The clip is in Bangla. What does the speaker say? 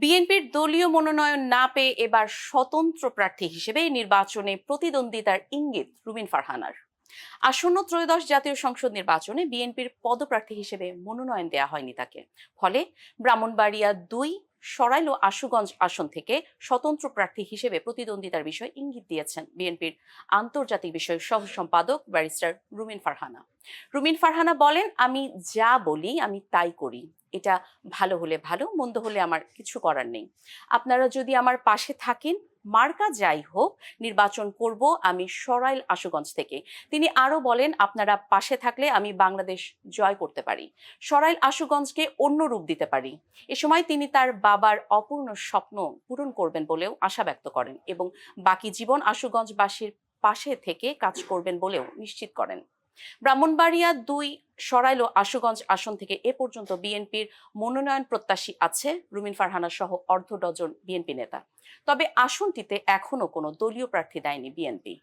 বিএনপির দলীয় মনোনয়ন না পেয়ে এবার স্বতন্ত্র প্রার্থী হিসেবে নির্বাচনে প্রতিদ্বন্দ্বিতার ইঙ্গিত রুমিন ফারহানার। আসন্ন ত্রয়োদশ জাতীয় সংসদ নির্বাচনে বিএনপির পদপ্রার্থী হিসেবে মনোনয়ন দেয়া হয়নি তাকে। ফলে ব্রাহ্মণবাড়িয়া ২, সরাইল ও আশুগঞ্জ আসন থেকে স্বতন্ত্র প্রার্থী হিসেবে প্রতিদ্বন্দ্বিতার বিষয়ে ইঙ্গিত দিয়েছেন বিএনপির আন্তর্জাতিক বিষয়ক সহ সম্পাদক ব্যারিস্টার রুমিন ফারহানা। রুমিন ফারহানা বলেন, আমি যা বলি আমি তাই করি। এটা ভালো হলে ভালো, মন্দ হলে আমার কিছু করার নেই। আপনারা যদি আমার পাশে থাকেন, মার্কা যাই হোক, নির্বাচন করব আমি সরাইল আশুগঞ্জ থেকে। তিনি আরো বলেন, আপনারা পাশে থাকলে আমি বাংলাদেশ জয় করতে পারি, সরাইল আশুগঞ্জকে অন্য রূপ দিতে পারি। এ সময় তিনি তার বাবার অপূর্ণ স্বপ্ন পূরণ করবেন বলেও আশা ব্যক্ত করেন এবং বাকি জীবন আশুগঞ্জবাসীর পাশে থেকে কাজ করবেন বলেও নিশ্চিত করেন। ব্রাহ্মণবাড়িয়া ২, সরাইল ও আশুগঞ্জ আসন থেকে এ পর্যন্ত বিএনপির মনোনয়ন প্রত্যাশী আছে রুমিন ফারহানা সহ অর্ধ ডজন বিএনপি নেতা। তবে আসনটিতে এখনো কোনো দলীয় প্রার্থী দেয়নি বিএনপি।